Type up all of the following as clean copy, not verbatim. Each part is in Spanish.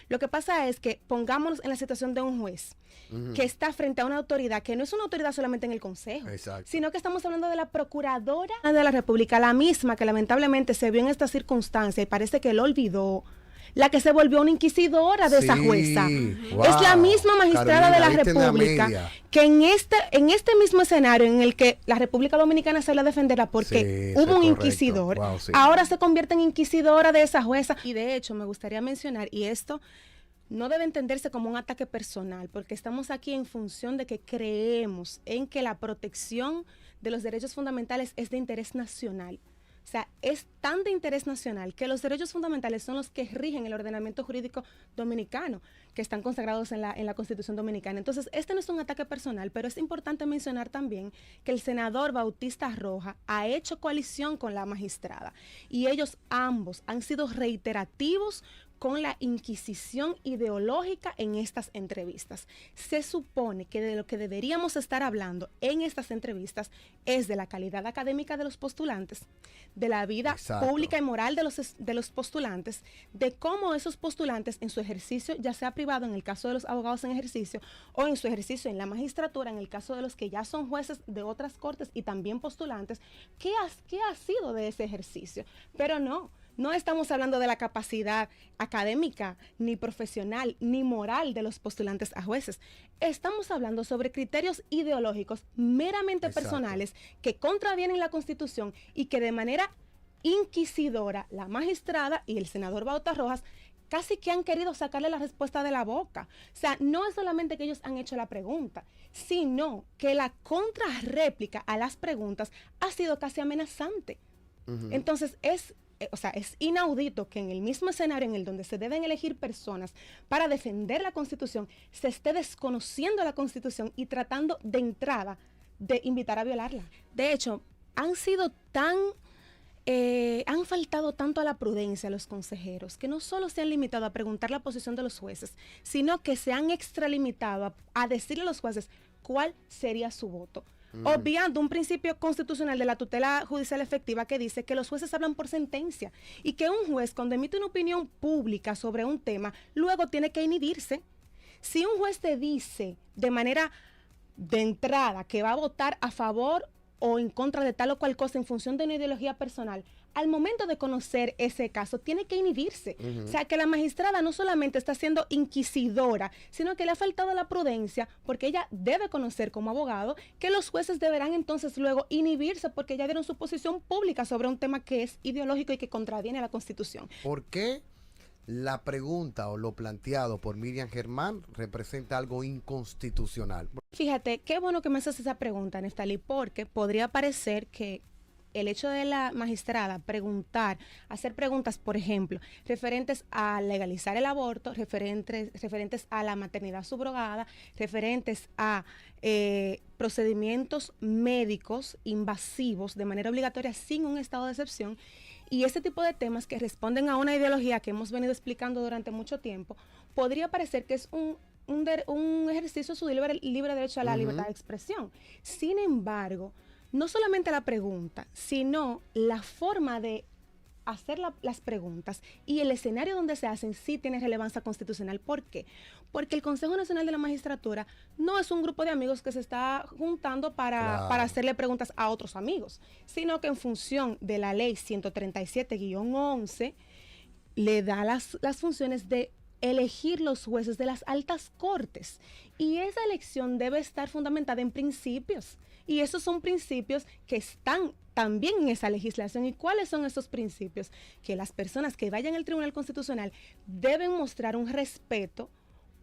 Lo que pasa es que pongámonos en la situación de un juez que está frente a una autoridad que no es una autoridad solamente en el Consejo, sino que estamos hablando de la Procuradora de la República, la misma que lamentablemente se vio en esta circunstancia y parece que lo olvidó, la que se volvió una inquisidora de esa jueza. Wow. Es la misma magistrada Carolina, de la República que en este mismo escenario en el que la República Dominicana sale a defenderla porque hubo un inquisidor, ahora se convierte en inquisidora de esa jueza. Y de hecho me gustaría mencionar, y esto no debe entenderse como un ataque personal, porque estamos aquí en función de que creemos en que la protección de los derechos fundamentales es de interés nacional. O sea, es tan de interés nacional que los derechos fundamentales son los que rigen el ordenamiento jurídico dominicano, que están consagrados en la Constitución Dominicana. Entonces, este no es un ataque personal, pero es importante mencionar también que el senador Bautista Roja ha hecho coalición con la magistrada y ellos ambos han sido reiterativos con la inquisición ideológica en estas entrevistas. Se supone que de lo que deberíamos estar hablando en estas entrevistas es de la calidad académica de los postulantes, de la vida pública y moral de los postulantes, de cómo esos postulantes en su ejercicio, ya sea privado en el caso de los abogados en ejercicio o en su ejercicio en la magistratura, en el caso de los que ya son jueces de otras cortes y también postulantes, ¿qué ha sido de ese ejercicio? Pero no estamos hablando de la capacidad académica, ni profesional, ni moral de los postulantes a jueces. Estamos hablando sobre criterios ideológicos meramente personales que contravienen la Constitución y que de manera inquisidora la magistrada y el senador Bautista Rojas casi que han querido sacarle la respuesta de la boca. O sea, no es solamente que ellos han hecho la pregunta, sino que la contrarréplica a las preguntas ha sido casi amenazante. Entonces, es inaudito que en el mismo escenario en el donde se deben elegir personas para defender la Constitución, se esté desconociendo la Constitución y tratando de entrada de invitar a violarla. De hecho, han faltado tanto a la prudencia los consejeros, que no solo se han limitado a preguntar la posición de los jueces, sino que se han extralimitado a decirle a los jueces cuál sería su voto. Obviando un principio constitucional de la tutela judicial efectiva que dice que los jueces hablan por sentencia y que un juez cuando emite una opinión pública sobre un tema, luego tiene que inhibirse. Si un juez te dice de manera de entrada que va a votar a favor o en contra de tal o cual cosa en función de una ideología personal, al momento de conocer ese caso, tiene que inhibirse. O sea, que la magistrada no solamente está siendo inquisidora, sino que le ha faltado la prudencia, porque ella debe conocer como abogado que los jueces deberán entonces luego inhibirse porque ya dieron su posición pública sobre un tema que es ideológico y que contraviene a la Constitución. ¿Por qué la pregunta o lo planteado por Miriam Germán representa algo inconstitucional? Fíjate, qué bueno que me haces esa pregunta, Neftalí, porque podría parecer que el hecho de la magistrada hacer preguntas, por ejemplo, referentes a legalizar el aborto, referentes a la maternidad subrogada, referentes a procedimientos médicos invasivos de manera obligatoria sin un estado de excepción, y ese tipo de temas que responden a una ideología que hemos venido explicando durante mucho tiempo, podría parecer que es un ejercicio de su libre derecho a la libertad de expresión. Sin embargo, no solamente la pregunta, sino la forma de hacer las preguntas y el escenario donde se hacen sí tiene relevancia constitucional. ¿Por qué? Porque el Consejo Nacional de la Magistratura no es un grupo de amigos que se está juntando para hacerle preguntas a otros amigos, sino que en función de la ley 137-11 le da las funciones de elegir los jueces de las altas cortes, y esa elección debe estar fundamentada en principios, y esos son principios que están también en esa legislación. ¿Y cuáles son esos principios? Que las personas que vayan al Tribunal Constitucional deben mostrar un respeto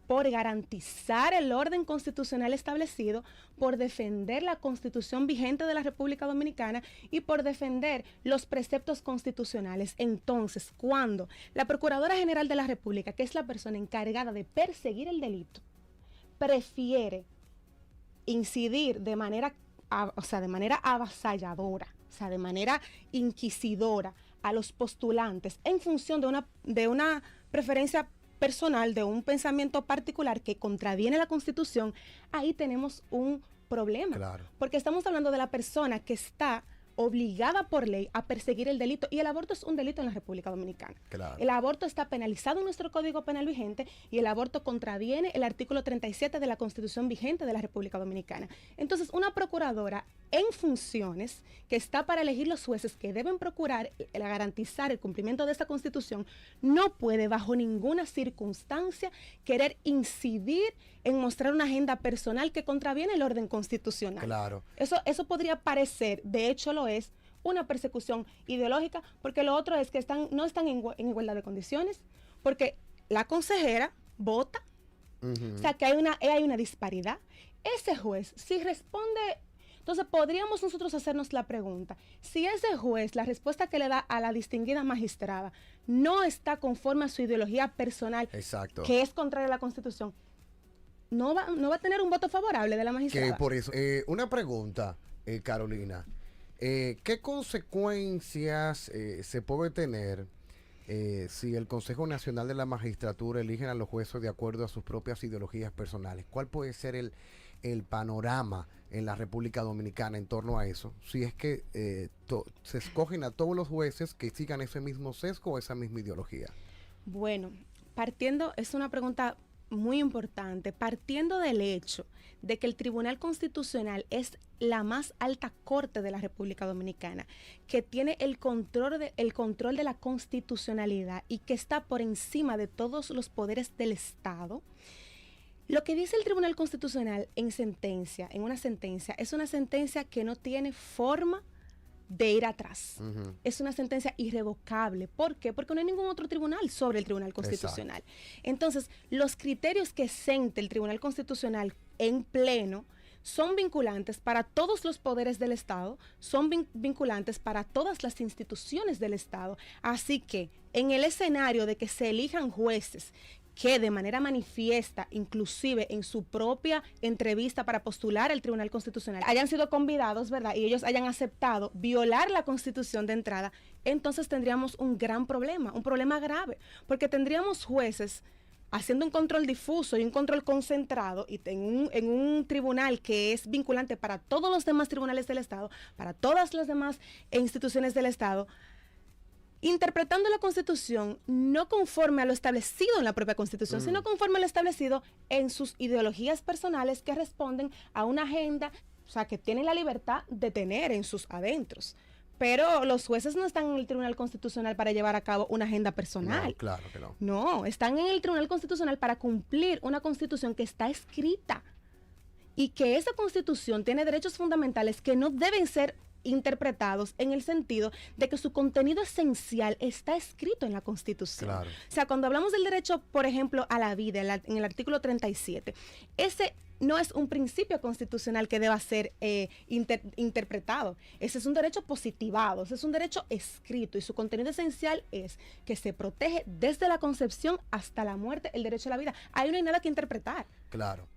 por garantizar el orden constitucional establecido, por defender la Constitución vigente de la República Dominicana y por defender los preceptos constitucionales. Entonces, cuando la Procuradora General de la República, que es la persona encargada de perseguir el delito, prefiere incidir de manera avasalladora, o sea, de manera inquisidora a los postulantes en función de una preferencia personal, de un pensamiento particular que contraviene la Constitución, ahí tenemos un problema. Porque estamos hablando de la persona que está obligada por ley a perseguir el delito, y el aborto es un delito en la República Dominicana. Claro. El aborto está penalizado en nuestro Código Penal vigente y el aborto contraviene el artículo 37 de la Constitución vigente de la República Dominicana. Entonces, una procuradora en funciones que está para elegir los jueces que deben procurar garantizar el cumplimiento de esta Constitución, no puede bajo ninguna circunstancia querer incidir en mostrar una agenda personal que contraviene el orden constitucional. Claro. Eso podría parecer, de hecho lo es, una persecución ideológica, porque lo otro es que no están en igualdad de condiciones, porque la consejera vota, o sea que hay una disparidad. Ese juez, si responde, entonces podríamos nosotros hacernos la pregunta, si ese juez, la respuesta que le da a la distinguida magistrada, no está conforme a su ideología personal, exacto, que es contraria a la Constitución, no va a tener un voto favorable de la magistrada. Que por eso, una pregunta, Carolina, ¿qué consecuencias se puede tener si el Consejo Nacional de la Magistratura eligen a los jueces de acuerdo a sus propias ideologías personales? ¿Cuál puede ser el panorama en la República Dominicana en torno a eso? Si es que se escogen a todos los jueces que sigan ese mismo sesgo o esa misma ideología. Bueno, es una pregunta muy importante, partiendo del hecho de que el Tribunal Constitucional es la más alta corte de la República Dominicana, que tiene el control de la constitucionalidad y que está por encima de todos los poderes del Estado. Lo que dice el Tribunal Constitucional en una sentencia, es una sentencia que no tiene forma de ir atrás. Es una sentencia irrevocable. ¿Por qué? Porque no hay ningún otro tribunal sobre el Tribunal Constitucional. Exacto. Entonces, los criterios que siente el Tribunal Constitucional en pleno son vinculantes para todos los poderes del Estado, son vinculantes para todas las instituciones del Estado. Así que, en el escenario de que se elijan jueces que de manera manifiesta, inclusive en su propia entrevista para postular al Tribunal Constitucional, hayan sido convidados, ¿verdad? Y ellos hayan aceptado violar la Constitución de entrada, entonces tendríamos un gran problema, un problema grave, porque tendríamos jueces haciendo un control difuso y un control concentrado y en un tribunal que es vinculante para todos los demás tribunales del Estado, para todas las demás instituciones del Estado, interpretando la Constitución no conforme a lo establecido en la propia Constitución, sino conforme a lo establecido en sus ideologías personales que responden a una agenda, o sea, que tienen la libertad de tener en sus adentros. Pero los jueces no están en el Tribunal Constitucional para llevar a cabo una agenda personal. No, claro que no. No, están en el Tribunal Constitucional para cumplir una Constitución que está escrita y que esa Constitución tiene derechos fundamentales que no deben ser interpretados en el sentido de que su contenido esencial está escrito en la Constitución. Claro. O sea, cuando hablamos del derecho, por ejemplo, a la vida, en el artículo 37, ese no es un principio constitucional que deba ser interpretado. Ese es un derecho positivado, ese es un derecho escrito y su contenido esencial es que se protege desde la concepción hasta la muerte el derecho a la vida. Ahí no hay nada que interpretar. Claro.